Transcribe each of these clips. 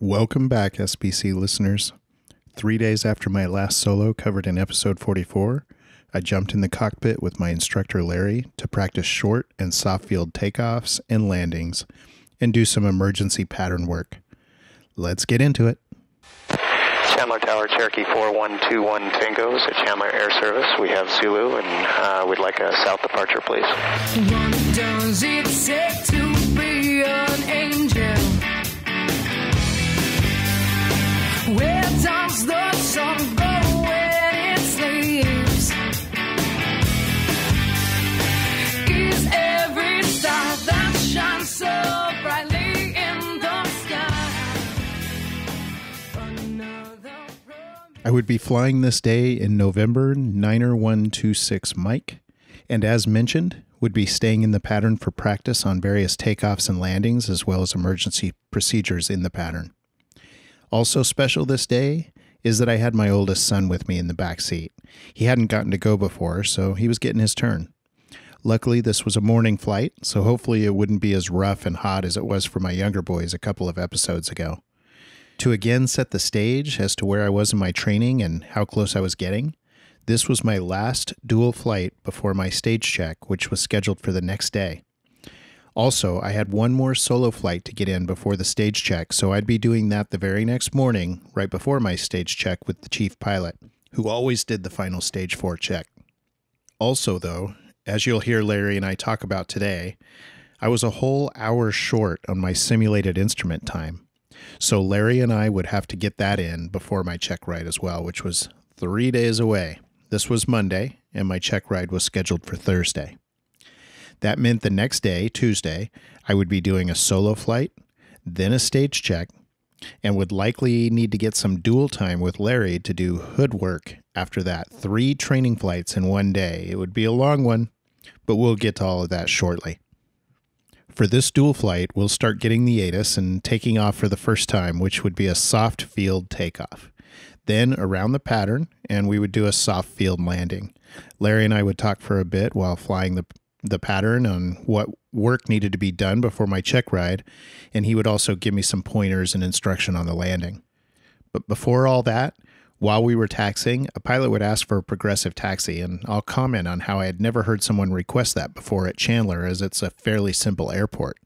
Welcome back, SPC listeners. 3 days after my last solo covered in episode 44, I jumped in the cockpit with my instructor Lary to practice short and soft field takeoffs and landings and do some emergency pattern work. Let's get into it. Chandler Tower, Cherokee 4121 Tango is at Chandler Air Service. We have Zulu, and we'd like a south departure, please. What does it take to be an angel? Where does the sun go when it sleeps? Is every star that shines so brightly in the sky another promise? I would be flying this day in November 90126 Mike, and as mentioned, would be staying in the pattern for practice on various takeoffs and landings as well as emergency procedures in the pattern. Also special this day is that I had my oldest son with me in the back seat. He hadn't gotten to go before, so he was getting his turn. Luckily, this was a morning flight, so hopefully it wouldn't be as rough and hot as it was for my younger boys a couple of episodes ago. To again set the stage as to where I was in my training and how close I was getting, this was my last dual flight before my stage check, which was scheduled for the next day. Also, I had one more solo flight to get in before the stage check, so I'd be doing that the very next morning, right before my stage check with the chief pilot, who always did the final stage 4 check. Also, though, as you'll hear Larry and I talk about today, I was a whole hour short on my simulated instrument time. So Larry and I would have to get that in before my check ride as well, which was 3 days away. This was Monday, and my check ride was scheduled for Thursday. That meant the next day, Tuesday, I would be doing a solo flight, then a stage check, and would likely need to get some dual time with Lary to do hood work after that. 3 training flights in one day. It would be a long one, but we'll get to all of that shortly. For this dual flight, we'll start getting the ATIS and taking off for the first time, which would be a soft field takeoff. Then around the pattern, and we would do a soft field landing. Lary and I would talk for a bit while flying the pattern on what work needed to be done before my check ride, and he would also give me some pointers and instruction on the landing. But before all that, while we were taxiing, a pilot would ask for a progressive taxi, and I'll comment on how I had never heard someone request that before at Chandler, as it's a fairly simple airport.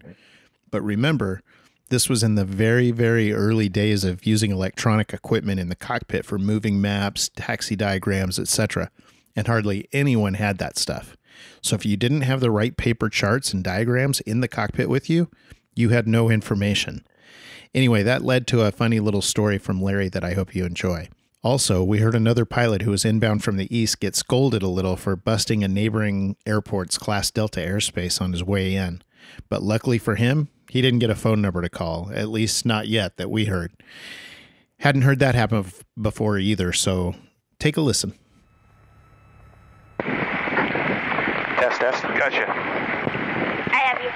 But remember, this was in the very, very early days of using electronic equipment in the cockpit for moving maps, taxi diagrams, etc., and hardly anyone had that stuff. So if you didn't have the right paper charts and diagrams in the cockpit with you, you had no information. Anyway, that led to a funny little story from Lary that I hope you enjoy. Also, we heard another pilot who was inbound from the east get scolded a little for busting a neighboring airport's Class Delta airspace on his way in. But luckily for him, he didn't get a phone number to call, at least not yet that we heard. Hadn't heard that happen before either, so take a listen. Test. Gotcha. I have you.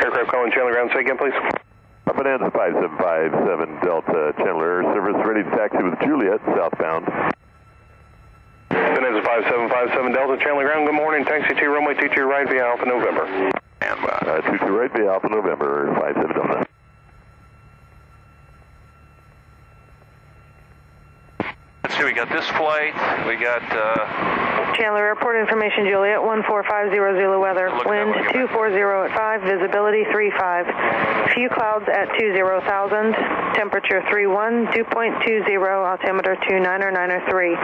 Aircraft calling Chandler ground. Say again, please. Up and in 5757 Delta Chandler Air Service, ready to taxi with Juliet, southbound. Bonanza 5757 Delta Chandler ground. Good morning. Taxi to runway 22 right via Alpha November. And 22 right via Alpha November, 57 Delta. Let's see, we got this flight, we got Chandler Airport information, Juliet 14500 weather, wind 240 at 5, visibility 35, few clouds at 20,000, temperature 31, dew point 20, altimeter 29093,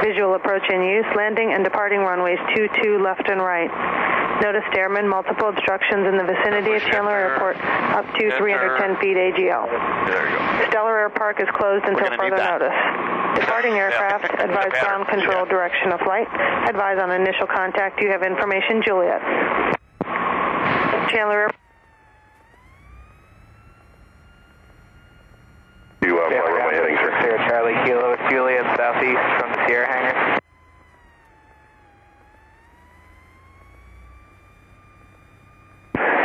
visual approach in use, landing and departing runways 22 left and right. Notice airmen, multiple obstructions in the vicinity of Chandler Airport, up to 310 feet AGL. there you go. Stellar Air Park is closed until further notice. Departing aircraft, advise ground control direction of flight. Advise on initial contact. You have information, Juliet. Chandler Airport. you fly runway heading, sir. Sierra Charlie Kilo with Juliet southeast from the Sierra hangar.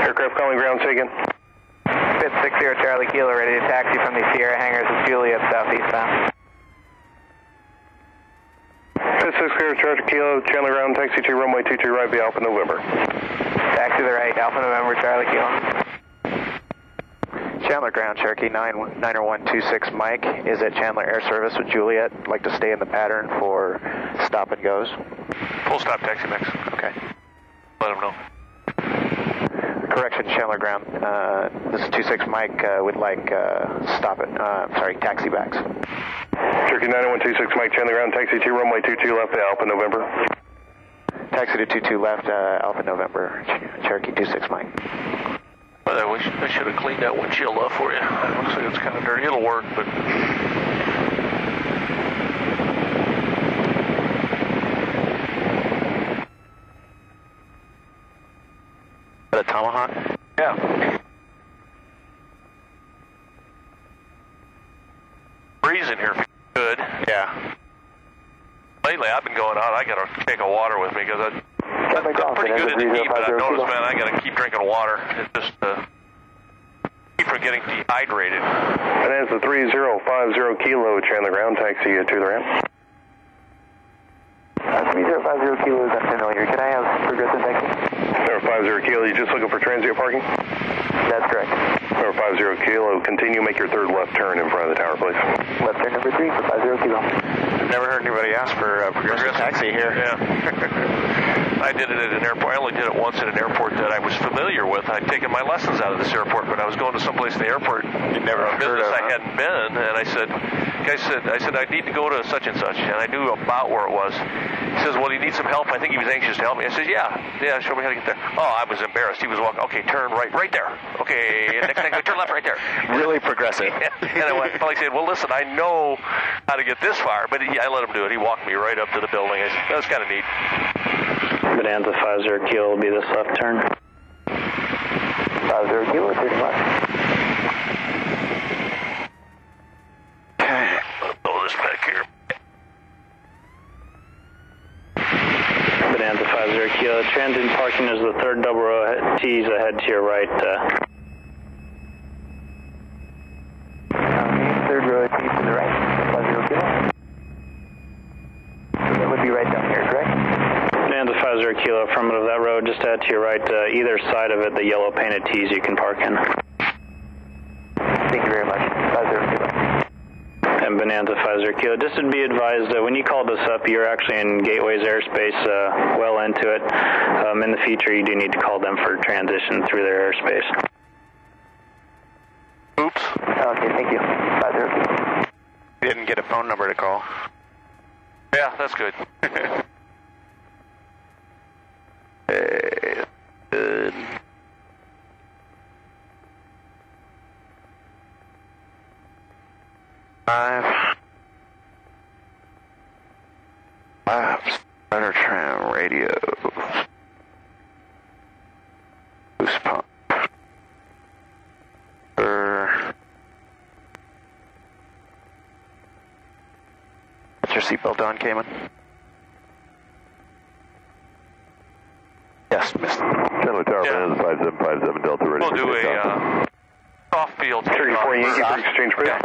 Aircraft calling ground. Say again. Fit 60 Charlie Kilo ready to taxi from the Sierra hangars with Juliet southeastbound. Fit 60 Charlie Kilo, Chandler ground, taxi to runway 22 right via Alpha November. Taxi to the right, Alpha November, Charlie Kilo. Chandler Ground, Cherokee 90126 Mike is at Chandler Air Service with Juliet. I'd like to stay in the pattern for stop and goes. Full stop taxi max. Okay. Let them know. Correction, Chandler Ground. This is 26 Mike would like taxi backs. Cherokee 90126 Mike, Chandler Ground, taxi to runway 22 left, Alpha November. Taxi to 22 left, Alpha November, Cherokee 26 Mike. I should have cleaned that windshield off for you. It looks like it's kind of dirty. It'll work, but... A Tomahawk? Yeah. Freezing here. Good. Yeah. Lately, I've been going out. I got to take a water with me because I'm pretty good in the heat, but I've noticed, man, I got to keep drinking water. It's just keep from getting dehydrated. And that's the 3050 Kilo Chandler Ground, taxi to the ramp. 3050 Kilo is unfamiliar. Can I have progressive taxi? 50 Kilo, you just looking for transient parking? That's correct. 50 Kilo, continue, make your third left turn in front of the tower, please. Left turn number 3 for 50 Kilo. Never heard anybody ask for progressive taxi here. Yeah. I did it at an airport. I only did it once at an airport that I was familiar with. I'd taken my lessons out of this airport, but I was going to someplace in the airport. You'd never heard business of, I hadn't been, and I said, I need to go to such and such, and I knew about where it was. He says, well, you need some help? I think he was anxious to help me. I said, yeah, show me how to get there. Oh, I was embarrassed. He was walking, okay, turn right there. Okay, next thing, turn left right there. Really progressive. And I went, I said, well, listen, I know how to get this far, but I let him do it. He walked me right up to the building. That was kind of neat. Bonanza 50 Kilo will be this left turn. 50 Kilo, turn left. Okay. Throw this back here. Bonanza 50 Kilo. Transient parking is the third double row T's ahead to your right. Third row T's to the right. 50 Kilo. That would be right down here, correct? Bonanza 50 Kilo, affirmative. That road just ahead to your right. Either side of it, the yellow painted T's you can park in. Thank you very much. 50 Kilo. And Bonanza 50 Kilo. Just to be advised, when you called us up, you're actually in Gateway's airspace, well into it. In the future, you do need to call them for transition through their airspace. Oops. Okay, thank you. 50 Kilo. Didn't get a phone number to call. Yeah, that's good. Good. Starter tram radio. Boost pump. What's your seatbelt on, Cayman? Yes, Mr. Chandler Tower, Yeah. 5757 Delta, ready We'll for do takeoff. a soft field Cherokee takeoff. 4 Yankee for exchange approved. Yeah.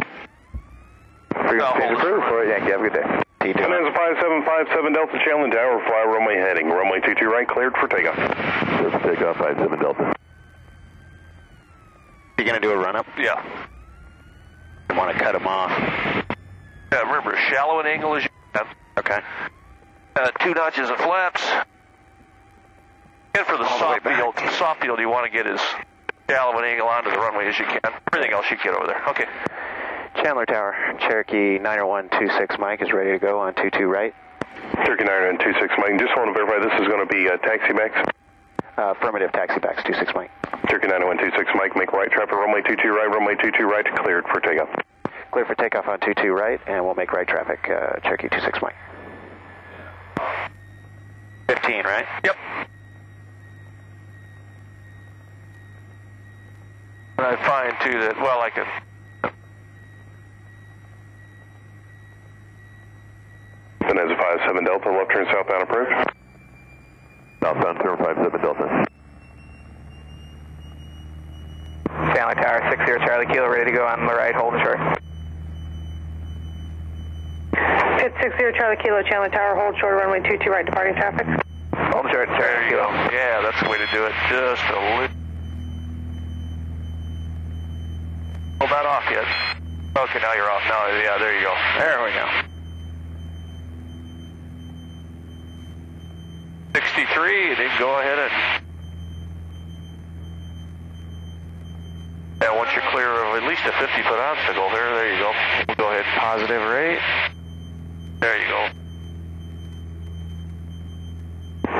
Exchange approved for Yankee, have a good day. Bonanza 5757 Delta, Chandler Tower, fly runway heading. Runway 22 right, cleared for takeoff. Cleared for takeoff, 57 Delta. You gonna do a run-up? Yeah. I want to cut them off. Yeah, remember, shallow an angle as you can. Okay. 2 notches of flaps. And for the soft field, you want to get as shallow an angle onto the runway as you can. Everything else you can get over there. Okay. Chandler Tower, Cherokee 90126 Mike is ready to go on 22 right. Cherokee 90126 Mike, just want to verify this is going to be taxi backs? Affirmative, taxi backs, 26 Mike. Cherokee 90126 Mike, make right traffic, runway 22 right, runway 22 right, cleared for takeoff. Clear for takeoff on 22 right, and we'll make right traffic, Cherokee 26 Mike. 15, right? Yep. And I find, too, that, well, I can... Bonanza 57 Delta, left turn southbound approach. Southbound turn 57 Delta. Chandler Tower, 60 Charlie Kilo, ready to go on the right, hold short. Pit 60 Charlie Kilo, Chandler Tower, hold short, runway 22 right, departing traffic. Hold short, There Charlie you Kilo. go. Yeah, that's the way to do it. Just a little... not off yet. Okay, now you're off. Now, yeah, there you go. There we go. 63, you didn't go ahead and... Yeah, once you're clear of at least a 50-foot obstacle there you go. We'll go ahead and positive rate. There you go.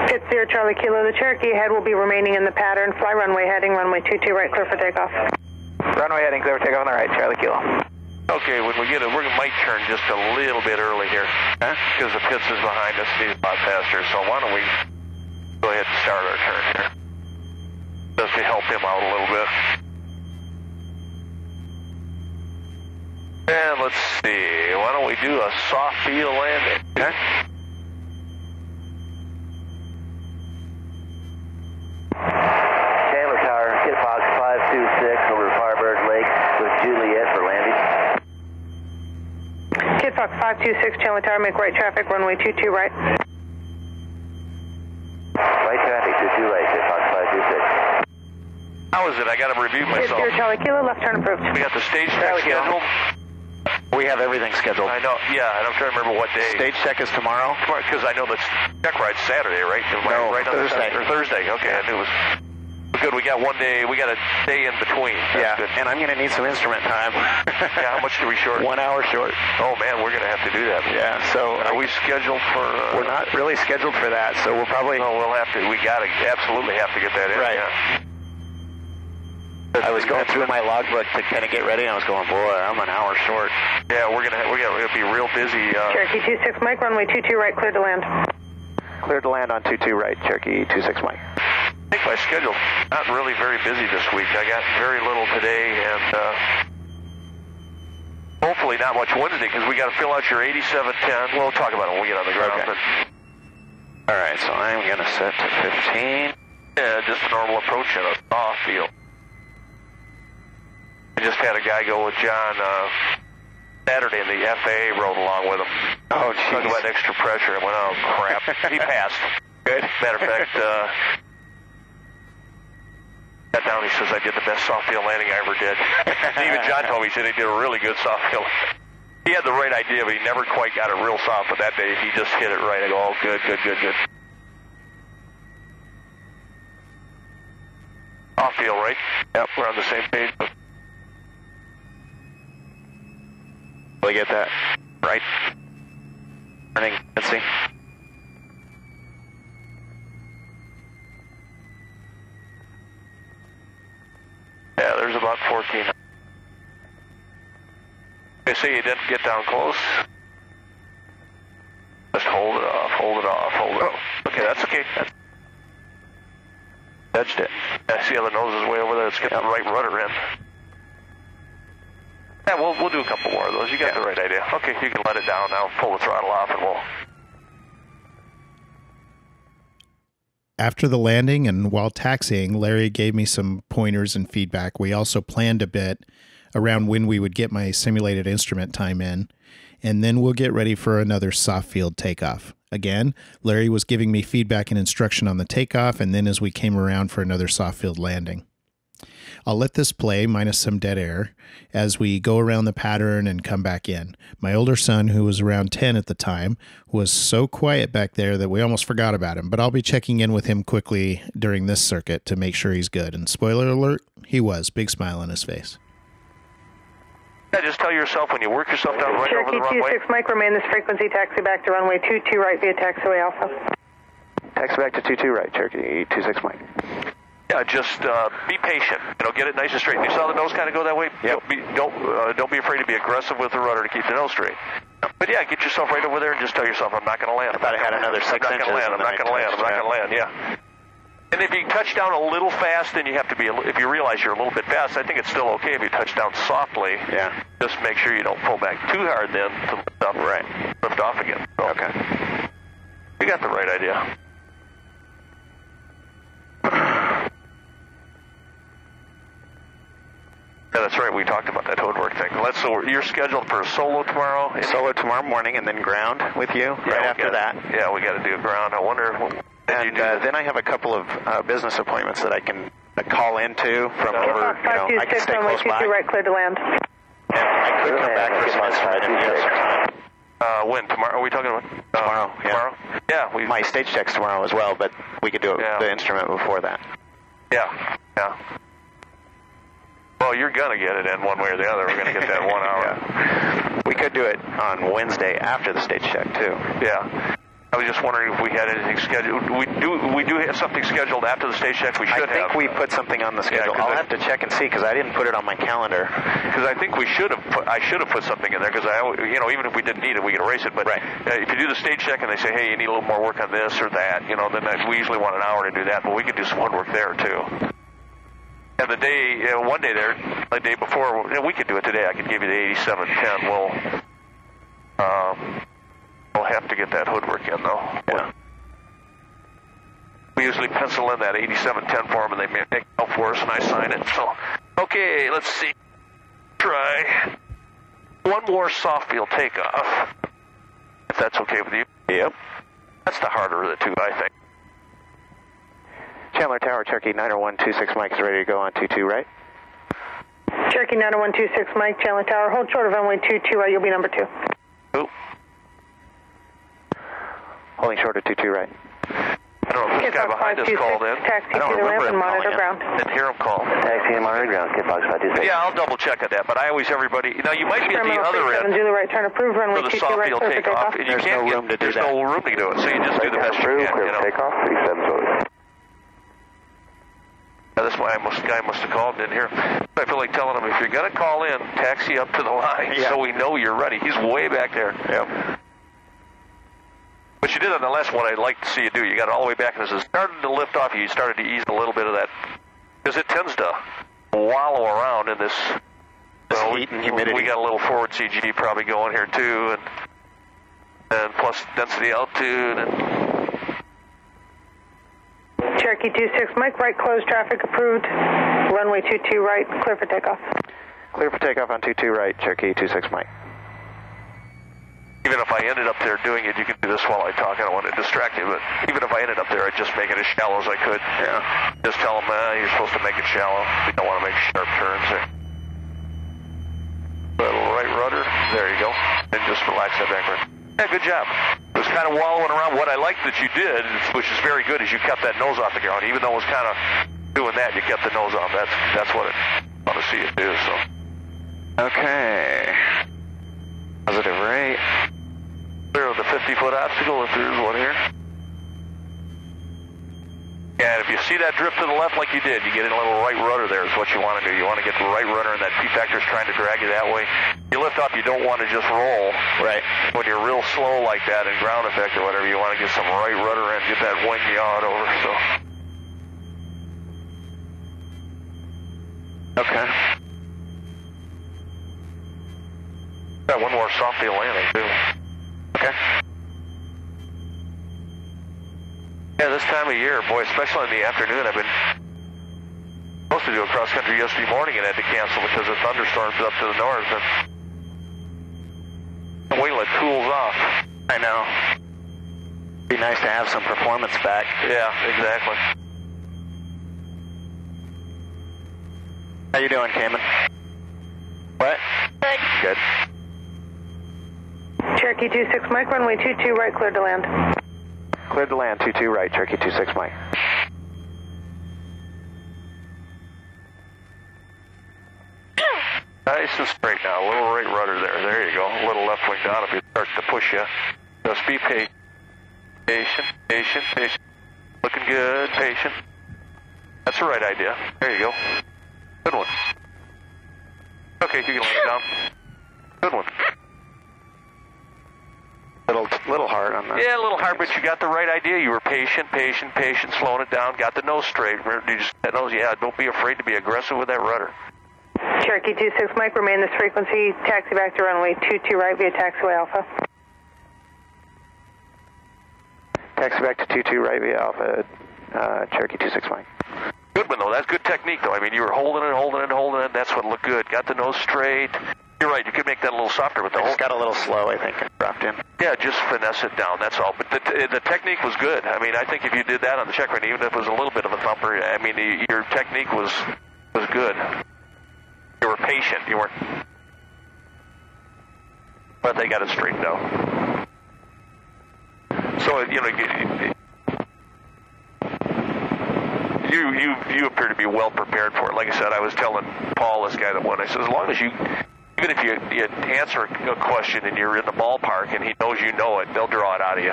Pit 0 Charlie Kilo, the Cherokee head will be remaining in the pattern. Fly runway heading, runway 22 right, clear for takeoff. Runway heading, clear for takeoff on the right, Charlie Kilo. Okay, when we get it, we might turn just a little bit early here, because the pits is behind us, he's a lot faster, so why don't we go ahead and start our turn here, just to help him out a little bit. And let's see, why don't we do a soft field landing, okay? Chandler Tower, Kit Fox 526 over Firebird Lake with Juliet for landing. Kit Fox 526, Chandler Tower, make right traffic, runway 22 right. Right traffic, 22 right, Kit Fox 526. How is it? I got to review Pit myself. 0 Charlie Kilo, left turn approved. We got the stage check scheduled. We have everything scheduled. I know, yeah, and I'm trying to remember what day. Stage check is tomorrow? Because I know the check ride's Saturday, right? No, right on Thursday. Or Thursday, okay, I knew it was good. We got one day, we got a day in between. That's good. And I'm going to need some instrument time. Yeah, how much do we short? 1 hour short. Oh, man, we're going to have to do that. Yeah, so... Are we scheduled for... We're not really scheduled for that, so we'll probably... No, we'll have to, we got to absolutely have to get that in. Right. Yeah. I was going through my logbook to kind of get ready, and I was going, boy, I'm an hour short. Yeah, we're gonna be real busy. Cherokee 26 Mike, runway 22 right, clear to land. Clear to land on 22 right, Cherokee 26 Mike. I think my schedule's not really very busy this week. I got very little today, and hopefully not much Wednesday, because we got to fill out your 8710. We'll talk about it when we get on the ground. Okay. All right, so I'm going to set to 15. Yeah, just a normal approach in a soft field. I just had a guy go with John Saturday, and the FAA rode along with him. Oh, geez. Talking about extra pressure. I went, oh, crap. He passed. Good. Matter of fact, got down, he says, I did the best soft field landing I ever did. Even John told me, he said he did a really good soft field. He had the right idea, but he never quite got it real soft, but that day he just hit it right. I go, oh, good. Off field, right? Yep, we're on the same page. Will I get that? Right. Turning, let's see. Yeah, there's about 14. Okay, see, you didn't get down close. Just hold it off. Okay, that's okay. Touched it. I see how the nose is way over there. Let's get the right rudder in. Yeah, we'll do a couple more of those. You got the right idea. Okay, you can let it down now. Pull the throttle off, and we'll... After the landing and while taxiing, Larry gave me some pointers and feedback. We also planned a bit around when we would get my simulated instrument time in, and then we'll get ready for another soft field takeoff. Again, Larry was giving me feedback and instruction on the takeoff, and then as we came around for another soft field landing. I'll let this play minus some dead air as we go around the pattern and come back in. My older son, who was around 10 at the time, was so quiet back there that we almost forgot about him, but I'll be checking in with him quickly during this circuit to make sure he's good. And spoiler alert, he was. Big smile on his face. Yeah, just tell yourself when you work yourself down right over the runway. Cherokee 26 Mike, remain this frequency, taxi back to runway 22 right via taxiway Alpha. Taxi back to 22 right, Cherokee 26 Mike. Yeah, just be patient. Get it nice and straight. You saw the nose kind of go that way. Yep. Don't be afraid to be aggressive with the rudder to keep the nose straight. But yeah, get yourself right over there and just tell yourself, I'm not going to land. I thought I had another 6 inches. I'm not going to land. Yeah. And if you touch down a little fast, then you have to be. If you realize you're a little bit fast, I think it's still okay if you touch down softly. Yeah. Just make sure you don't pull back too hard then to lift up. Right. Lift off again. So, okay. You got the right idea. Yeah, that's right. We talked about that hood work thing. So you're scheduled for a solo tomorrow? Solo tomorrow morning and then ground with you after that. Yeah, we got to do a ground. I wonder... And then I have a couple of business appointments that I can call into from over, I can stay close by. Right, clear to land. I could come back for some instrument if you have When? Tomorrow? Are we talking about? tomorrow. Yeah. Tomorrow? Yeah. My stage check's tomorrow as well, but we could do the instrument before that. Yeah. Well, you're going to get it in one way or the other. We're going to get that 1 hour. Yeah. We could do it on Wednesday after the stage check, too. Yeah. I was just wondering if we had anything scheduled. We do have something scheduled after the stage check. We should have. I think we put something on the schedule. I'll have to check and see because I didn't put it on my calendar. Because I think I should have put something in there because even if we didn't need it, we could erase it. But if you do the stage check and they say, hey, you need a little more work on this or that, then we usually want an hour to do that. But we could do some woodwork there too. And the day, one day there, the day before, we could do it today. I could give you the 8710. We'll have to get that hoodwork in, though. Yeah. We usually pencil in that 8710 form, and they make it out for us, and I sign it. So, okay, let's see. Try one more soft field takeoff, if that's okay with you. Yep. That's the harder of the two, I think. Chandler Tower, Cherokee 90126 Mike is ready to go on 22 right. Cherokee 90126 Mike, Chandler Tower, hold short of runway 22 right, you'll be number 2. Ooh. Holding short of 22 right. I don't know if this guy behind us called in. Taxi to the ramp and monitor ground. Didn't hear him call. Taxi and monitor ground, Kitbox 526. Yeah, I'll double check on that, but I always, everybody, now you might be at the other end Zulu right, turn approved, runway for the 22 soft right, field clear for takeoff, takeoff. and you There's can't no room to do there's that. no room to do it, so you just do the best you can, Clear for takeoff, 37 Yeah, that's why guy must have called and didn't hear him. I feel like telling him, if you're going to call in, taxi up to the line so we know you're ready. He's way back there. Yep. But you did on the last one I'd like to see you do. You got it all the way back, and as it started to lift off, you started to ease a little bit of that, because it tends to wallow around in this heat and humidity. We got a little forward CG probably going here, too, and plus density altitude. Cherokee 26 Mike, right, closed traffic approved, runway 22 right, clear for takeoff. Clear for takeoff on 22 right, Cherokee 26 Mike. Even if I ended up there doing it, you can do this while I talk. I don't want to distract you, but even if I ended up there, I'd just make it as shallow as I could. Yeah. Just tell them, you're supposed to make it shallow. You don't want to make sharp turns there. Little right rudder. There you go. And just relax that back rudder. Yeah, good job. It was kind of wallowing around. What I liked that you did, which is very good, is you kept that nose off the ground. Even though it was kind of doing that, you kept the nose off. That's what I want to see it do. So. Okay. Positive rate. Clear of the 50-foot obstacle, if there's one here. And if you see that drift to the left like you did, you get in a little right rudder there is what you want to do. You want to get the right rudder, and that P-factor is trying to drag you that way. You lift off, you don't want to just roll. Right. When you're real slow like that in ground effect or whatever, you want to get some right rudder in, get that wing yawed over. So. Okay. Got one more soft field landing, too. Okay. Yeah, this time of year, boy, especially in the afternoon, I've been supposed to do a cross-country yesterday morning and had to cancel because of thunderstorms up to the north. And wait till it cools off. I know. Be nice to have some performance back. Yeah, exactly. How you doing, Cayman? What? Good. Good. Cherokee 26 Mike, runway 22 right, cleared to land. Cleared to land, 22 right, Cherokee 26 Mike. Nice and straight now. A little right rudder there. There you go. A little left wing down if it starts to push you. Just be patient. Patient. Looking good. Patient. That's the right idea. There you go. Good one. Okay, you can lay it down. Good one. Little hard on that. Yeah, a little hard, but you got the right idea. You were patient, slowing it down, got the nose straight. You just that nose, don't be afraid to be aggressive with that rudder. Cherokee 26 Mike, remain this frequency, taxi back to runway 22 right via taxiway Alpha. Taxi back to 22 right via Alpha, Cherokee 26 Mike. Good one, though. That's good technique, though. I mean, you were holding it. That's what looked good. Got the nose straight. You're right. You could make that a little softer, but the whole got a little slow, I think, and dropped in. Yeah, just finesse it down. That's all. But the technique was good. I mean, I think if you did that on the check run, even if it was a little bit of a thumper, I mean, your technique was good. You were patient. You weren't. they got it straightened out. So, you know, you appear to be well prepared for it. Like I said, I was telling Paul, this guy that won, I said, as long as you, even if you answer a question and you're in the ballpark and he knows you know it, they'll draw it out of you.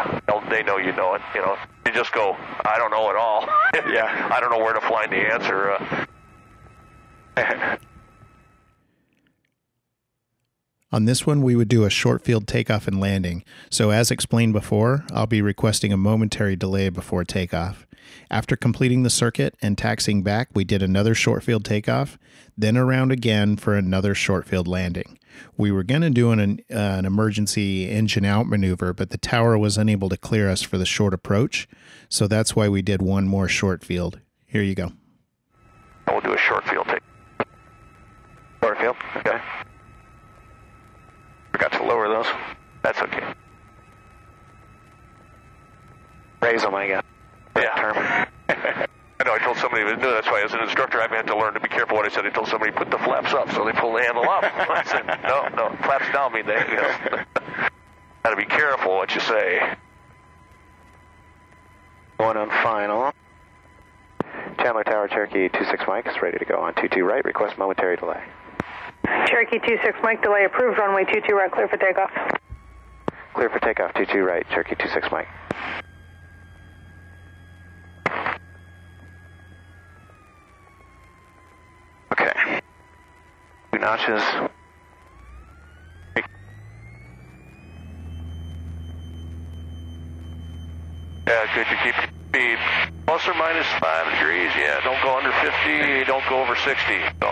They know you know it. You know, you just go, I don't know at all. Yeah, I don't know where to find the answer. On this one, we would do a short field takeoff and landing. So as explained before, I'll be requesting a momentary delay before takeoff. After completing the circuit and taxiing back, we did another short field takeoff, then around again for another short field landing. We were going to do an emergency engine out maneuver, but the tower was unable to clear us for the short approach, so that's why we did one more short field. Here you go. We'll do a short field take. Short field, okay. Forgot to lower those. That's okay. Raise them, I guess. Yeah. Term. I know, I told somebody, that's why as an instructor I had to learn to be careful what I said. I told somebody, put the flaps up, so they pull the handle up. I said, no, flaps down mean they, you know. Gotta be careful what you say. Going on final. Chandler Tower, Cherokee 26 Mike is ready to go on 22 right. Request momentary delay. Cherokee 26 Mike, delay approved. Runway 22 right, clear for takeoff. Clear for takeoff, 22 right, Cherokee 26 Mike. Okay. 2 notches. Yeah, good to keep your speed. Plus or minus 5 degrees, yeah. Don't go under 50, don't go over 60. So.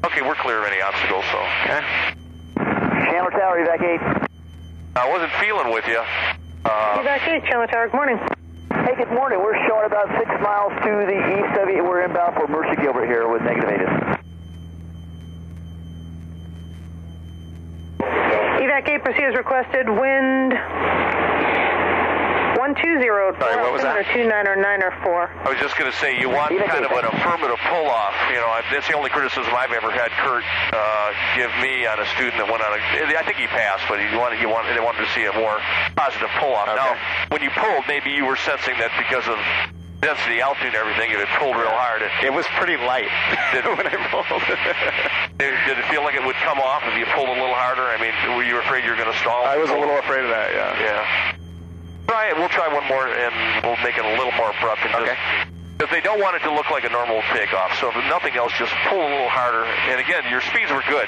Okay, we're clear of any obstacles, so. Okay. Chandler Tower, evac 8. I wasn't feeling with you. Evac 8, Chandler Tower, good morning. Hey, good morning. We're showing about 6 miles to the east of you. We're inbound for Mercy Gilbert here with negative 8. Evac 8, proceed as requested. Wind 120. Sorry, what was that? 29 or 9 or 4. I was just going to say, you want kind of an affirmative pull-off. You know, that's the only criticism I've ever had Kurt give me on a student that went on I think he passed, but they wanted to see a more positive pull-off. Okay. Now, when you pulled, maybe you were sensing that because of density, altitude, and everything, it pulled real hard. It was pretty light when I pulled. Did it feel like it would come off if you pulled a little harder? I mean, were you afraid you were going to stall? I was a little afraid of that, yeah. Yeah. We'll try one more, and we'll make it a little more abrupt. Okay. Because they don't want it to look like a normal takeoff. So if nothing else, just pull a little harder. And again, your speeds were good.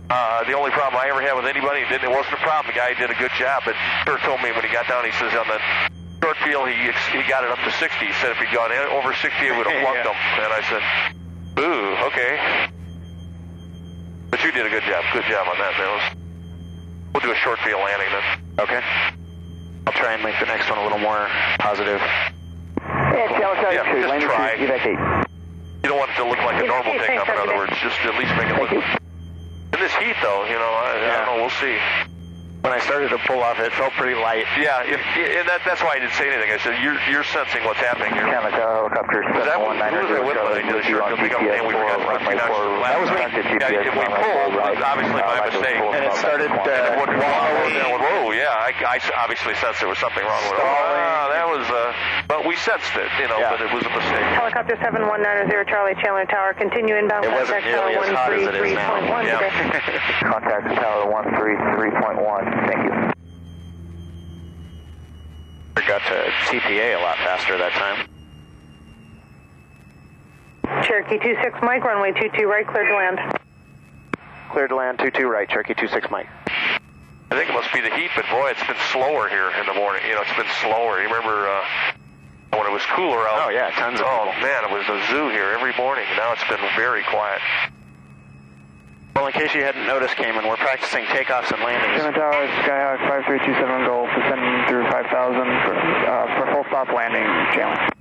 The only problem I ever had with anybody, it wasn't a problem. The guy did a good job. But Kurt told me when he got down, he says on the short field, he got it up to 60. He said if he'd gone over 60, it would have flunked him. And I said, ooh, okay. But you did a good job. Good job on that. We'll do a short field landing then. Okay. I'll try and make the next one a little more positive. Yeah, just try. You don't want it to look like a normal takeoff, in other words. Just at least make it look. In this heat, though, you know, I don't know. We'll see. When I started to pull off, it felt pretty light. Yeah, and that's why I didn't say anything. I said, you're sensing what's happening here. Chandler Tower, helicopter 719. Who was I with when I did the short field takeoff? And we forgot to run that was me. Yeah, if we pulled, it was obviously my mistake. And it started whoa, yeah, I obviously sensed there was something wrong with it. That was, but we sensed it, you know, but it was a mistake. Helicopter 7190 Charlie, Chandler Tower, continue inbound. It wasn't nearly as hot as it is now. Contact Tower 133.1. Thank you. We got to TPA a lot faster that time. Cherokee 26 Mike, runway 22 right, cleared to land. Cleared to land, 22 right, Cherokee 26 Mike. I think it must be the heat, but boy, it's been slower here in the morning. You know, it's been slower. You remember when it was cooler out? Oh, yeah, tons of people. Oh, man, it was a zoo here every morning. Now it's been very quiet. Well, in case you hadn't noticed, Cayman, we're practicing takeoffs and landings. Cayman Tower, Skyhawk 5327 Golf, descending through 5,000 for full stop landing, Chandler.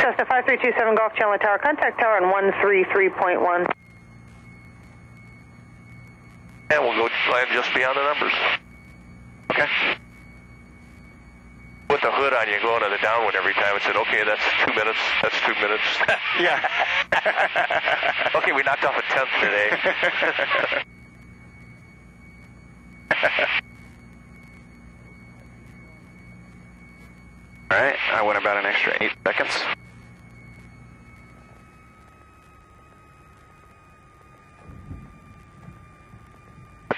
Cessna 5327 Golf, Chandler Tower, contact tower on 133.1. And we'll go land just beyond the numbers. Okay. Put the hood on you going to the downwind every time and said, okay, that's 2 minutes, that's 2 minutes. Yeah. Okay, we knocked off a 10th today.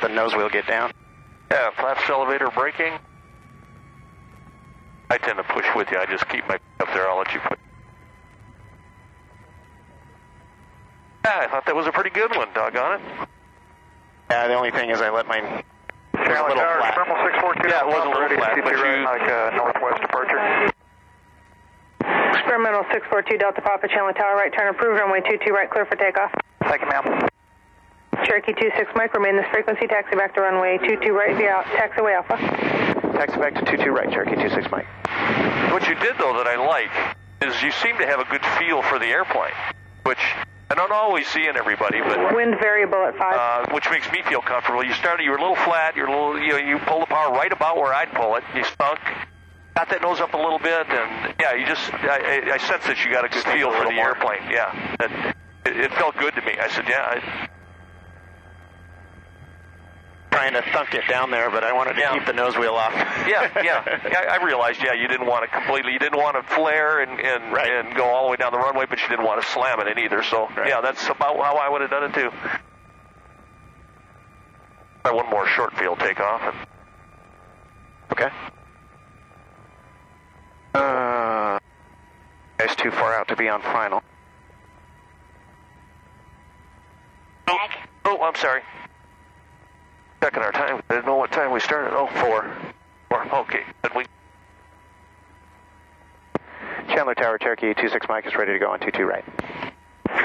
the nose wheel get down. Yeah, flaps, elevator, braking. I tend to push with you. I just keep my up there. I'll let you put. Yeah, I thought that was a pretty good one, doggone it. Yeah, the only thing is I let my... Channel Tower, Thermal 642. Yeah, it was a little flat, but you... Like northwest departure. Experimental 642 Delta Papa, Chandler Tower, right turn approved, runway 22 right, clear for takeoff. Thank you, ma'am. Cherokee 26 Mike, remain this frequency, taxi back to runway 22 right via taxiway Alpha. Taxi back to 22 right, Cherokee 26 Mike. What you did, though, that I like, is you seem to have a good feel for the airplane, which I don't always see in everybody, but... Wind variable at 5. Which makes me feel comfortable. You started, you were a little flat, you're a little, you pulled the power right about where I'd pull it, you stunk, got that nose up a little bit, and yeah, you just, I sense that you got a good feel for the airplane, yeah. It felt good to me. I said, yeah, trying to thunk it down there, but I wanted to keep the nose wheel off. Yeah. I realized, you didn't want to you didn't want to flare and go all the way down the runway, but you didn't want to slam it in either. So, yeah, that's about how I would have done it, too. Try one more short field takeoff. Okay. It's too far out to be on final. Oh, I'm sorry. Checking our time. I didn't know what time we started. Oh, 4. Okay. Then we... Chandler Tower, Cherokee 26 Mike is ready to go on 22 right.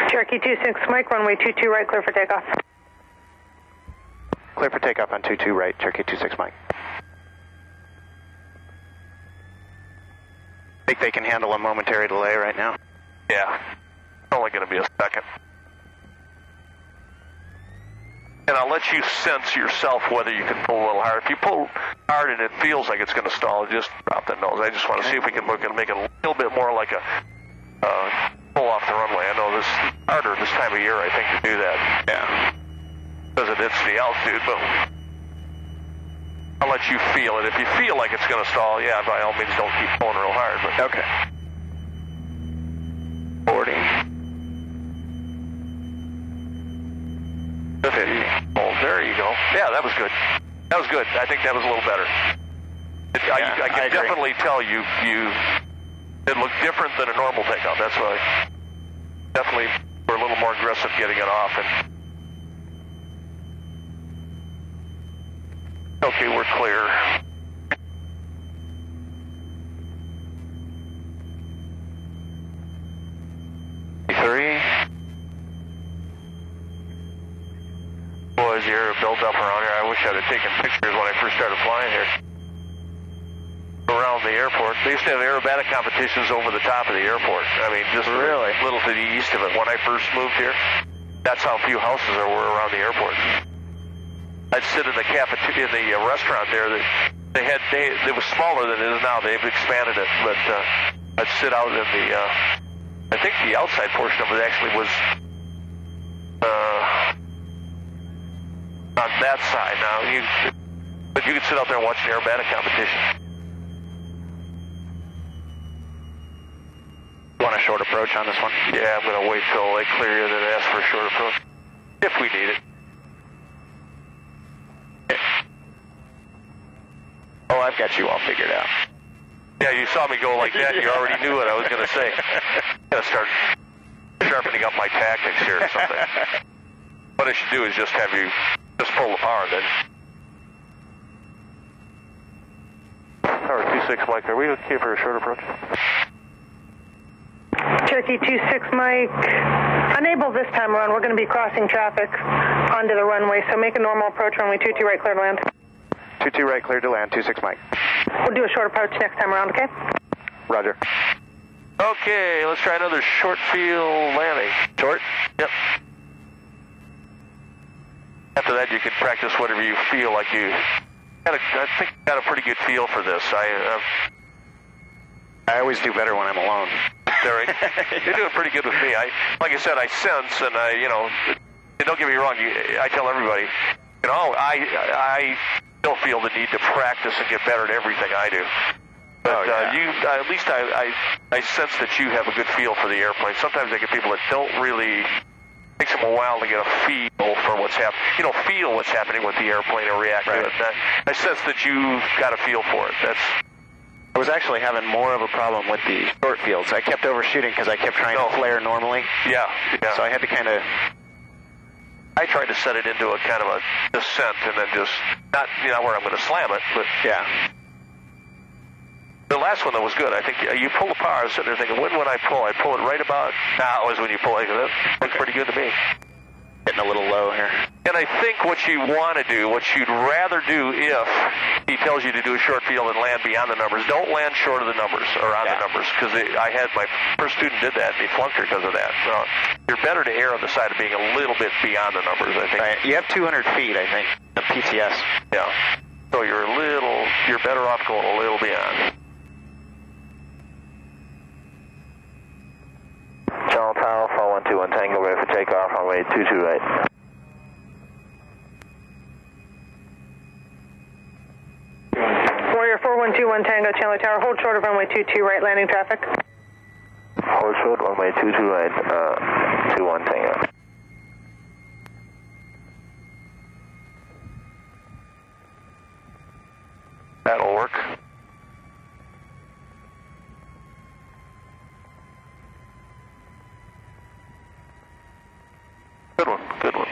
Cherokee 26 Mike, runway 22 right, clear for takeoff. Clear for takeoff on 22 right, Cherokee 26 Mike. Think they can handle a momentary delay right now? Yeah. It's only going to be a second. And I'll let you sense yourself whether you can pull a little hard. If you pull hard and it feels like it's going to stall, just drop that nose. I just want to see if we can make it a little bit more like a pull off the runway. I know this is harder this time of year, I think, to do that. Yeah. Because it hits the altitude, but I'll let you feel it. If you feel like it's going to stall, yeah, by all means, don't keep pulling real hard. But okay. 40. 50. Oh, there you go. Yeah, that was good. That was good. I think that was a little better. I can definitely tell you it looked different than a normal takeoff. That's why definitely we're a little more aggressive getting it off. And okay, we're clear. Boys, the air built up around here. I wish I'd have taken pictures when I first started flying here. Around the airport. They used to have aerobatic competitions over the top of the airport. I mean, just really a little to the east of it. When I first moved here, that's how few houses there were around the airport. I'd sit in the cafeteria, in the restaurant there. It was smaller than it is now. They've expanded it, but I'd sit out in the. I think the outside portion of it actually was. On that side now, but you could sit out there and watch the aerobatic competition. You want a short approach on this one? Yeah, I'm going to wait till they clear you, then ask for a short approach. If we need it. Oh, I've got you all figured out. Yeah, you saw me go like that. You already knew what I was going to say. Got to start sharpening up my tactics here or something. What I should do is just have you just pull the power then. Tower 26 Mike, are we okay for a short approach? Cherokee 26 Mike, unable this time around. We're going to be crossing traffic onto the runway, so make a normal approach, runway 22 right, clear to land. 22 right, clear to land, 26 Mike. We'll do a short approach next time around, okay? Roger. Okay, let's try another short field landing. Short? Yep. After that, you can practice whatever you feel like you... I think you got a pretty good feel for this. I always do better when I'm alone. Larry, you're doing pretty good with me. Like I said, I sense, and don't get me wrong. I tell everybody, I still feel the need to practice and get better at everything I do. But at least I sense that you have a good feel for the airplane. Sometimes I get people that don't really takes them a while to get a feel for what's happening. You know, feel what's happening with the airplane and react to it. I sense that you've got a feel for it. I was actually having more of a problem with the short fields. I kept overshooting because I kept trying to flare normally. Yeah. So I had to kind of... I tried to set it into a kind of a descent and then just, not where I'm going to slam it, but... Yeah. The last one, that was good. I think you pull the power. I was sitting there thinking, when would I pull? I'd pull it right about now is when you pull it. That looks pretty good to me. Getting a little low here. And I think what you want to do, what you'd rather do if he tells you to do a short field and land beyond the numbers, don't land short of the numbers or on the numbers, because I had my first student did that and he flunked her because of that. So you're better to err on the side of being a little bit beyond the numbers, I think. Right. You have 200 feet, I think, the PTS. Yeah. So you're better off going a little beyond. Channel Tower, 4121 Tango, ready for takeoff, runway 22 right. Warrior 4121 Tango, Chandler Tower, hold short of runway 22 right, landing traffic. Hold short, runway 22 right, 21 Tango. That'll work. Good one.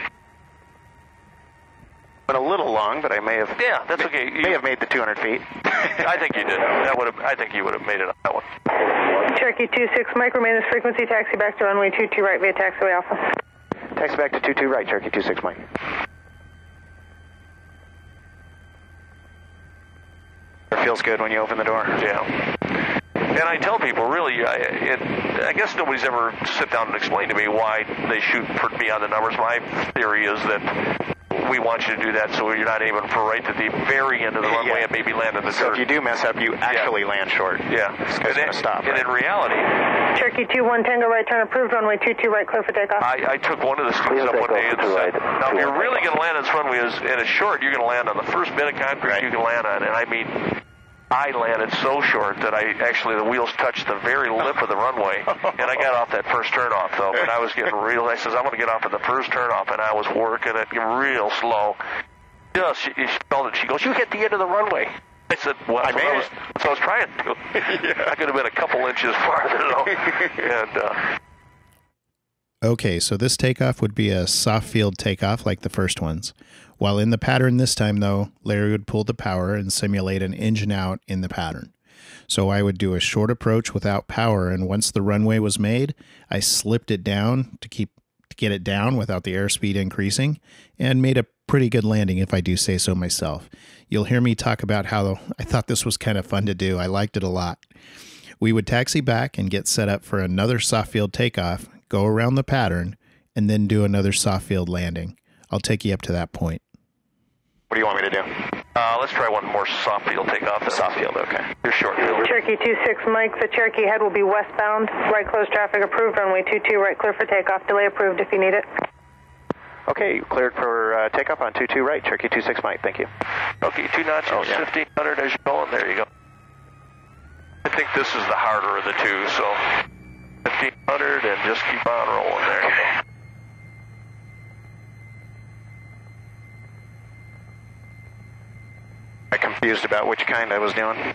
Went a little long, but I may have... Yeah, that's okay. May have made the 200 feet. I think you did. I think you would have made it on that one. Cherokee 26 Mike, remain this frequency, taxi back to runway 22 right via taxiway Alpha. Taxi back to 22 right, Cherokee 26 Mike. It feels good when you open the door. Yeah. And I tell people, really, I guess nobody's ever sit down and explained to me why they shoot for beyond the numbers. My theory is that we want you to do that so you're not aiming for right to the very end of the runway and maybe land in the dirt. So if you do mess up, you actually land short. Yeah. It's going to stop. And in reality... Cherokee 21 Tango right, turn approved, runway 22 right, clear for takeoff. I took one of the students up one day and said, now if you're really going to land on this runway and it's short, you're going to land on the first bit of concrete you can land on. And I mean... I landed so short that the wheels touched the very lip of the runway, and I got off that first turnoff, though, but I was getting I says, I'm going to get off at the first turnoff, and I was working it real slow. She goes, you hit the end of the runway. I said, well, that's what I was trying to do. I could have been a couple inches farther, though. And, Okay, so this takeoff would be a soft field takeoff like the first ones. While in the pattern this time, though, Larry would pull the power and simulate an engine out in the pattern. So I would do a short approach without power, and once the runway was made, I slipped it down to get it down without the airspeed increasing, and made a pretty good landing if I do say so myself. You'll hear me talk about how I thought this was kind of fun to do. I liked it a lot. We would taxi back and get set up for another soft field takeoff, go around the pattern, and then do another soft field landing. I'll take you up to that point. What do you want me to do? Let's try one more soft field takeoff. Soft field, okay. You're short field. Cherokee 26 Mike, the Cherokee head will be westbound. Right close traffic approved, runway 22 right, clear for takeoff. Delay approved if you need it. Okay, cleared for takeoff on 22 right, Cherokee 26 Mike, thank you. Okay, 2 notches, 1500 as you're going. There you go. I think this is the harder of the two, so 1500 and just keep on rolling there. Okay. I'm confused about which kind I was doing.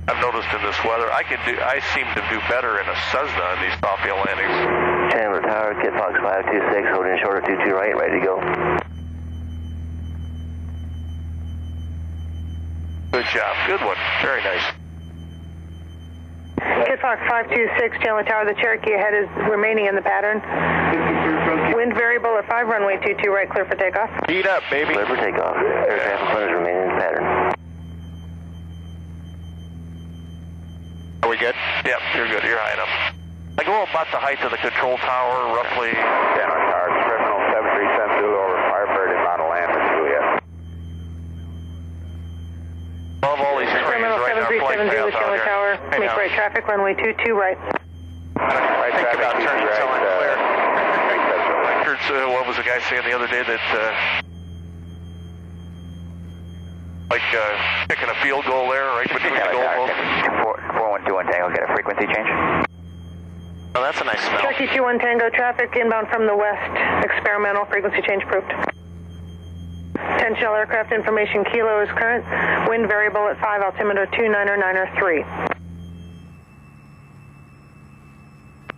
I've noticed in this weather, I seem to do better in a Cessna in these soft field landings. Chandler Tower, Kit Fox 526, holding short of 22 right, ready to go. Good job, good one, very nice. Kit Fox 526, Chandler Tower, the Cherokee ahead is remaining in the pattern. Wind variable at 5, runway 22 right, clear for takeoff. Heat up, baby. Clear for takeoff. Aircraft in front is remaining in the pattern. Are we good? Yep, you're good, you're high enough. I go about the height of the control tower, roughly. Chandler Tower, Terminal 737 Zulu over Firebird and Mount Atlantis, Juliet. Above all these trains right in our flight path out Chandler here. Tower, make right traffic, runway 22 right. Right Think traffic, about turning right, until I'm clear. What was the guy saying the other day that Like kicking a field goal there, right between the goal posts. 4121 Tango, get a frequency change. Oh, that's a nice smell. Cherokee 21 Tango, traffic inbound from the west. Experimental frequency change proved. 10 shell aircraft information, kilo is current. Wind variable at 5, altimeter 299er3.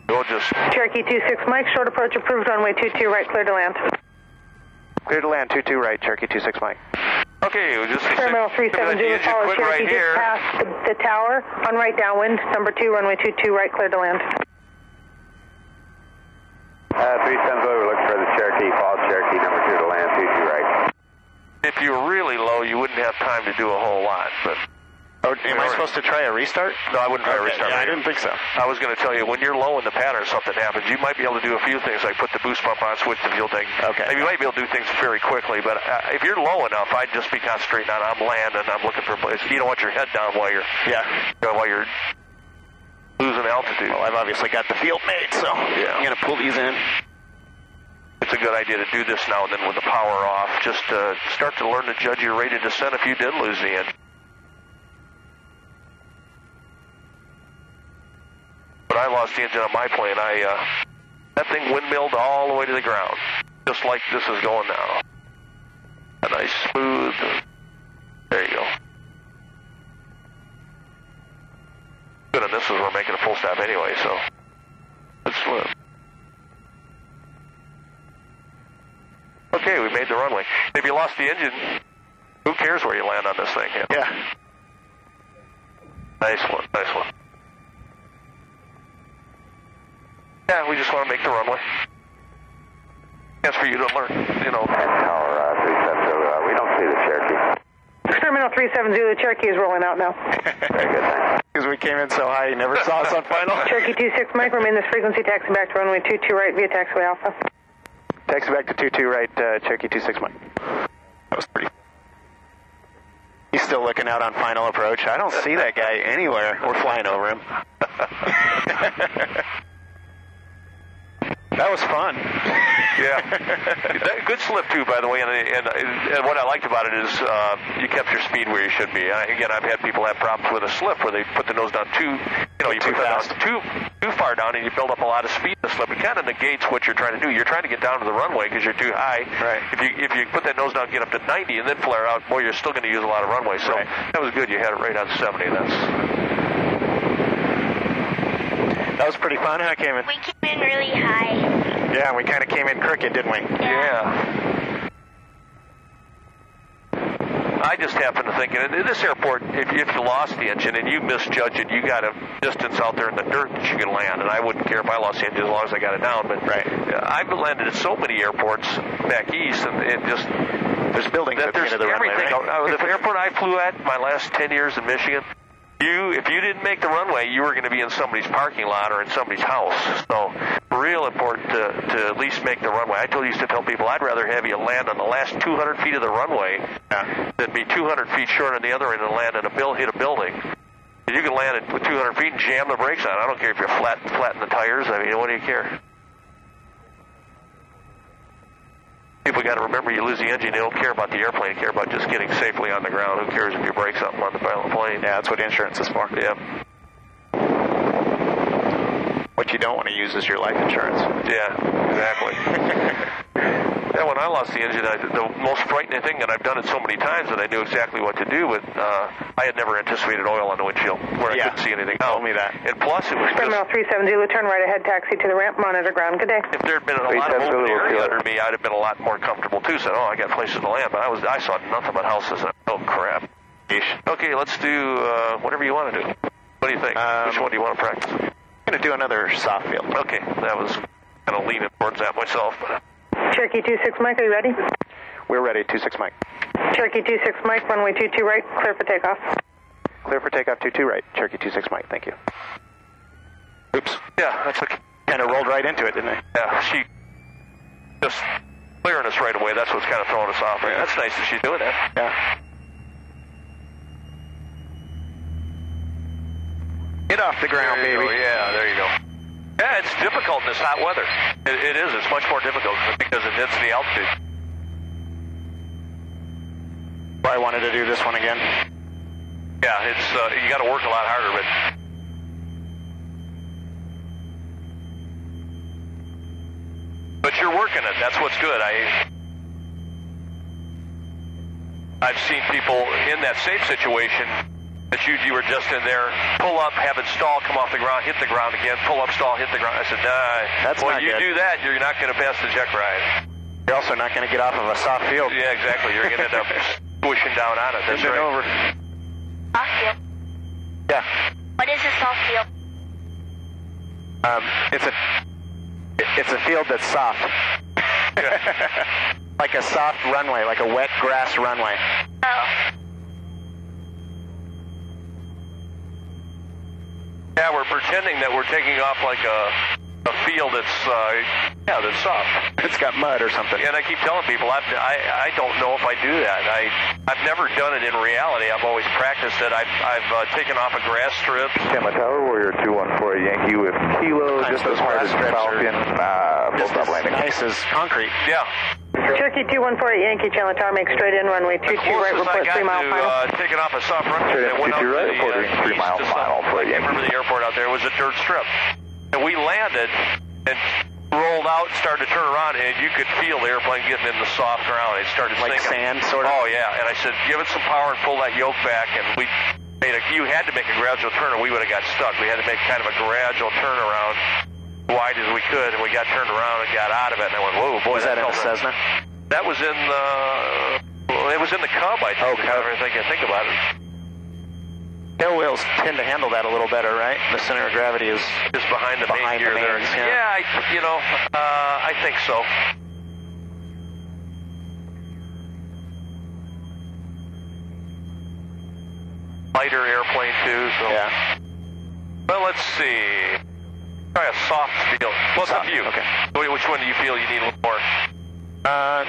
We'll just... Cherokee 26 Mike, short approach approved, runway 22 right, clear to land. Clear to land, 22 right, Cherokee 26 Mike. Okay, we'll just... Terminal 370, follow Cherokee right just here. past the tower, on right downwind, number 2, runway 22 right, clear to land. 370, we're looking for the Cherokee, follow Cherokee, number 2 to land, 22 right. If you were really low, you wouldn't have time to do a whole lot, but... Oh, am I supposed to try a restart? No, I wouldn't try a restart. Yeah, I didn't think so. I was going to tell you, when you're low in the pattern, something happens. You might be able to do a few things, like put the boost pump on, switch the fuel tank. Okay. And you might be able to do things very quickly, but if you're low enough, I'd just be concentrating on I'm landing, I'm looking for a place. You don't want your head down while you're losing altitude. Well, I've obviously got the field made, so I'm going to pull these in. It's a good idea to do this now and then with the power off. Just start to learn to judge your rate of descent if you did lose the engine. But I lost the engine on my plane. That thing windmilled all the way to the ground, just like this is going now. A nice smooth. There you go. Good, and this is we're making a full stop anyway, so let's slip. Okay, we made the runway. If you lost the engine, who cares where you land on this thing? Yeah. Nice one, nice one. Yeah, we just want to make the runway. That's for you to learn, you know. Tower 370, we don't see the Cherokee. Terminal 370, the Cherokee is rolling out now. Very good, thanks. Because we came in so high, you never saw us on final. Cherokee 26 Mike, remain this frequency, taxi back to runway 22 right via taxiway Alpha. Taxi back to 22 right, Cherokee 26 Mike. That was pretty... He's still looking out on final approach. I don't see that guy anywhere. We're flying over him. That was fun. Yeah. Good slip, too, by the way. And what I liked about it is you kept your speed where you should be. Again, I've had people have problems with a slip where they put the nose down you put that down too far down and you build up a lot of speed in the slip. It kind of negates what you're trying to do. You're trying to get down to the runway because you're too high. Right. If you put that nose down, get up to 90 and then flare out, boy, you're still going to use a lot of runway. So that was good. You had it right on 70. That was pretty fun, huh, Cayman? We came in really high. Yeah, we kind of came in crooked, didn't we? Yeah. I just happen to think, in this airport, if you lost the engine and you misjudge it, you got a distance out there in the dirt that you can land, and I wouldn't care if I lost the engine as long as I got it down. But I've landed at so many airports back east, and it just... There's buildings at the end of the runway, right? The airport I flew at my last 10 years in Michigan, if you didn't make the runway, you were going to be in somebody's parking lot or in somebody's house. So real important to at least make the runway. I used to tell people I'd rather have you land on the last 200 feet of the runway than be 200 feet short on the other end and land in hit a building. You can land it with 200 feet and jam the brakes on. I don't care if you're flatten the tires. I mean, what do you care? People got to remember, you lose the engine, they don't care about the airplane, they care about just getting safely on the ground. Who cares if you break something on the plane? Yeah, that's what insurance is for. Yeah. What you don't want to use is your life insurance. Yeah, exactly. Yeah, when I lost the engine, the most frightening thing that I've done it so many times that I knew exactly what to do, but I had never anticipated oil on the windshield where I couldn't see anything. Tell me that. And plus, it was Terminal 370, turn right ahead, taxi to the ramp, monitor ground. Good day. If there had been a lot of open area under me, I'd have been a lot more comfortable too. Said, I got places to land, but I saw nothing but houses. Oh crap. Okay, let's do whatever you want to do. What do you think? Which one do you want to practice? I'm going to do another soft field. Okay, that was kind of leaning towards that myself. Cherokee 26 Mike, are you ready? We're ready, 26 Mike. Cherokee 26 Mike, runway 22 right, clear for takeoff. Clear for takeoff, 22 right, Cherokee 26 Mike, thank you. Oops. Yeah, that's okay. Kind of rolled right into it, didn't it? Yeah, she just clearing us right away. That's what's kind of throwing us off. Right? That's nice that she's doing that. Yeah. Get off the ground, baby. Yeah, there you go. Yeah, it's difficult in this hot weather. It is. It's much more difficult because it hits the altitude. But probably wanted to do this one again. Yeah, it's you got to work a lot harder, but you're working it. That's what's good. I've seen people in that safe situation that you were just in there, pull up, have it stall, come off the ground, hit the ground again, pull up, stall, hit the ground. I said, nah. That's well, not you good. do that, you're not going to pass the check ride. You're also not going to get off of a soft field. Yeah, exactly. You're going to end up squishing down on it. That's right. Over. Soft field. Yeah. What is a soft field? It's a field that's soft. Like a soft runway, like a wet grass runway. Oh. Yeah, we're pretending that we're taking off like a field that's that's soft. It's got mud or something. And I keep telling people I don't know if I do that. I've never done it in reality. I've always practiced it. I've taken off a grass strip. Tampa Tower, Warrior 214 Yankee with Kilo, just as hard as Falcon, full stop landing. Nice as concrete. Yeah. Cherokee 2148 Yankee, Chandler Tower, make straight in, runway 22 right, report 3 mile final. Taking off a soft run. Straight in, went 22 out right, to reporting 3 mile final for I can't remember the airport out there. It was a dirt strip. And we landed and rolled out, started to turn around, and you could feel the airplane getting in the soft ground. It started like sinking. Sand, sort of? Oh, yeah. And I said, give it some power and pull that yoke back. And we made you had to make a gradual turn or we would have got stuck. We had to make kind of a gradual turnaround, wide as we could, and we got turned around and got out of it. And I went, whoa, boy. Was that in a Cessna? That was in it was in the Cub, I think. I think about it. Tail wheels tend to handle that a little better, right? The center of gravity is behind the main gear there. Yeah, I think so. Lighter airplane too, so. Yeah. Well, let's see. Try a soft feel. Well, it's up to you. Okay. Which one do you feel you need a little more?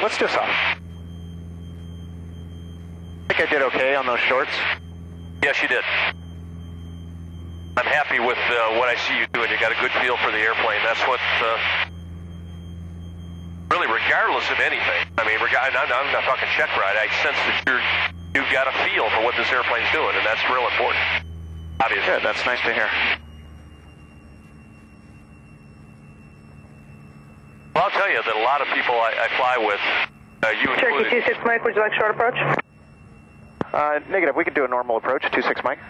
Let's do soft. I think I did okay on those shorts. Yes, you did. I'm happy with what I see you doing. You got a good feel for the airplane. That's what, really, regardless of anything. I mean, I'm not talking check ride. I sense that you've got a feel for what this airplane's doing, and that's real important. Obviously. Good, that's nice to hear. Well, I'll tell you that a lot of people I fly with, you included. Cherokee 26 Mike, would you like short approach? Negative, we could do a normal approach, 26 Mike.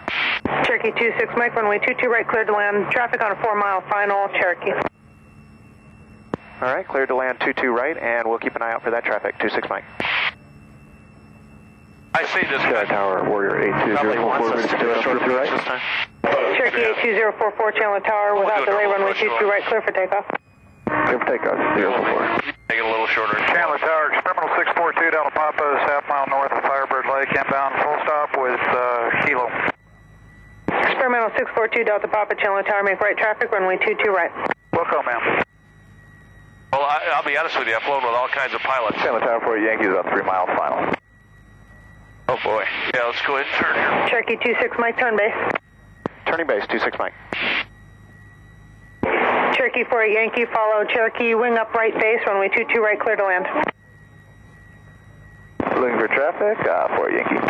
Cherokee 26 Mike, runway 22 right, cleared to land. Traffic on a 4 mile final, Cherokee. All right, cleared to land 22 right, and we'll keep an eye out for that traffic, 26 Mike. I say this guy. Tower, Warrior 8204, let's do a short approach this time. Cherokee 82044, Chandler Tower, without delay, runway 22 right, clear for takeoff. Clear for takeoff, 044. Make it a little shorter. Chandler Tower, experimental 642, Delta Papa, half mile north of Firebird Lake, inbound, full stop with Kilo. Experimental 642, Delta Papa, Chandler Tower, make right traffic, runway 22 right. Welcome, ma'am. Well, I'll be honest with you. I've flown with all kinds of pilots. Chandler Tower for Yankees about 3 mile final. Oh boy. Yeah, let's go ahead and turn here. Cherokee 26 Mike, turn base. Turning base, 26 Mike. Cherokee 48 Yankee, follow Cherokee, wing up right base, runway 22 right, clear to land. Looking for traffic, for Yankee.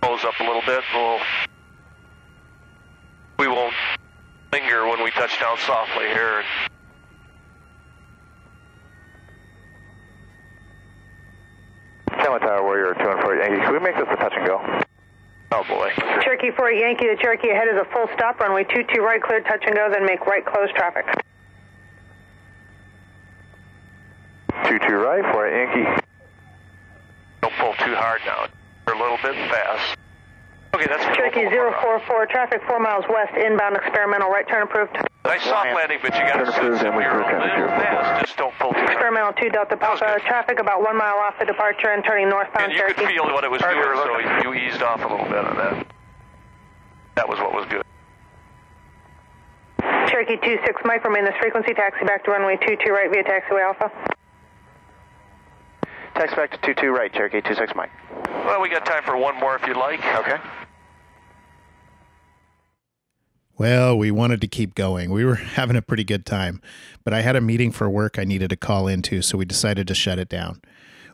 Close up a little bit. We won't linger when we touch down softly here. Chandler Tower, Warrior 214 Yankee. Can we make this a touch and go? Oh boy. Cherokee 48 Yankee, the Cherokee ahead is a full stop, runway 22 right, clear, touch and go, then make right, close traffic. 22 right for Yankee. Don't pull too hard now. You're a little bit fast. Okay, that's Cherokee 044, traffic 4 miles west, inbound experimental, right turn approved. Nice soft landing, but you got to sit somewhere a little fast. Just don't pull too hard. Experimental 2 Delta Papa, traffic about 1 mile off the departure and turning northbound And you Cherokee. could feel what it was doing, so you eased off a little bit on that. That was what was good. Cherokee 26 Mike, remain this frequency, taxi back to runway 22 right via taxiway Alpha. Taxi back to 22 right, Cherokee 26 Mike. Well, we got time for one more if you'd like. Okay. Well, we wanted to keep going. We were having a pretty good time, but I had a meeting for work I needed to call into, so we decided to shut it down.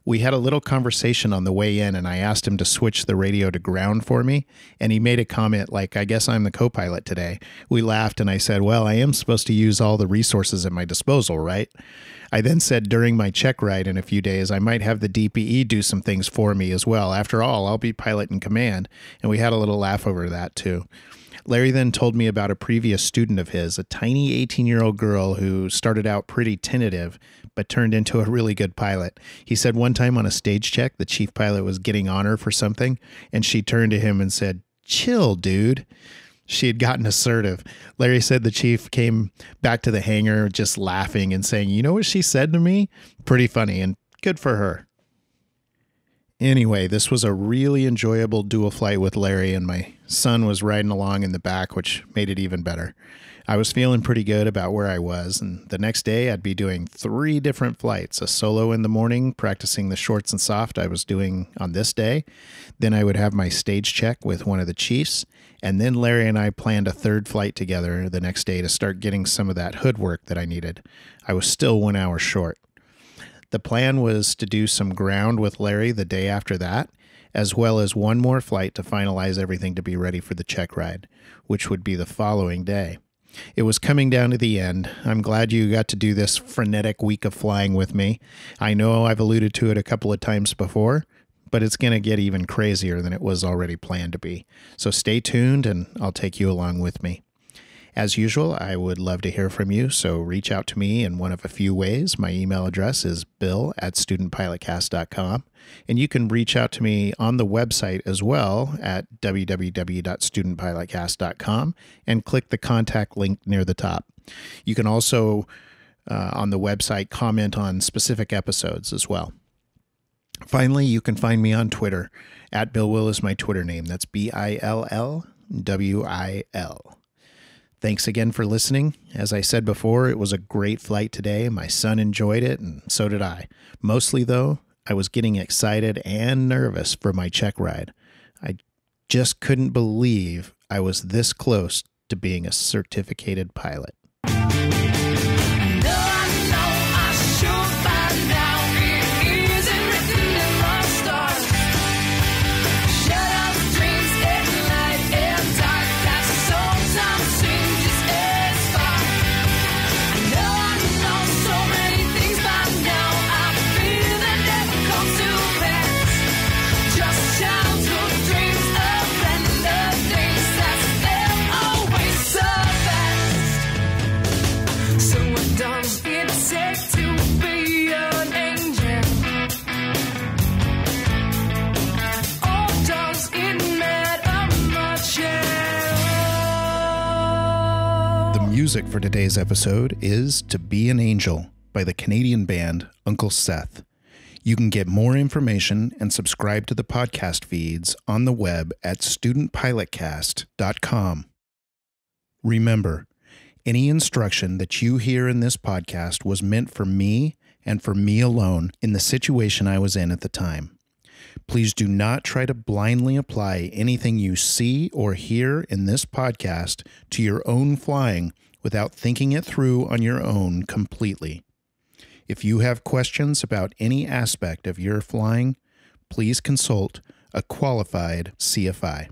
We had a little conversation on the way in, and I asked him to switch the radio to ground for me, and he made a comment like, I guess I'm the co-pilot today. We laughed, and I said, well, I am supposed to use all the resources at my disposal, right? I then said during my check ride in a few days, I might have the DPE do some things for me as well. After all, I'll be pilot in command, and we had a little laugh over that too. Larry then told me about a previous student of his, a tiny 18-year-old girl who started out pretty tentative, but turned into a really good pilot. He said one time on a stage check, the chief pilot was getting on her for something, and she turned to him and said, "Chill, dude." She had gotten assertive. Larry said the chief came back to the hangar just laughing and saying, "You know what she said to me?" Pretty funny, and good for her. Anyway, this was a really enjoyable dual flight with Larry, and my son was riding along in the back, which made it even better. I was feeling pretty good about where I was, and the next day I'd be doing 3 different flights, a solo in the morning, practicing the shorts and soft I was doing on this day. Then I would have my stage check with one of the chiefs, and then Larry and I planned a 3rd flight together the next day to start getting some of that hood work that I needed. I was still 1 hour short. The plan was to do some ground with Larry the day after that, as well as one more flight to finalize everything to be ready for the check ride, which would be the following day. It was coming down to the end. I'm glad you got to do this frenetic week of flying with me. I know I've alluded to it a couple of times before, but it's going to get even crazier than it was already planned to be. So stay tuned, and I'll take you along with me. As usual, I would love to hear from you, so reach out to me in one of a few ways. My email address is bill@studentpilotcast.com, and you can reach out to me on the website as well at www.studentpilotcast.com and click the contact link near the top. You can also, on the website, comment on specific episodes as well. Finally, you can find me on Twitter. @BillWill is my Twitter name. That's BILLWIL. Thanks again for listening. As I said before, it was a great flight today. My son enjoyed it, and so did I. Mostly, though, I was getting excited and nervous for my check ride. I just couldn't believe I was this close to being a certificated pilot. Music for today's episode is To Be an Angel by the Canadian band Uncle Seth. You can get more information and subscribe to the podcast feeds on the web at studentpilotcast.com. Remember, any instruction that you hear in this podcast was meant for me and for me alone in the situation I was in at the time. Please do not try to blindly apply anything you see or hear in this podcast to your own flying without thinking it through on your own completely. If you have questions about any aspect of your flying, please consult a qualified CFI.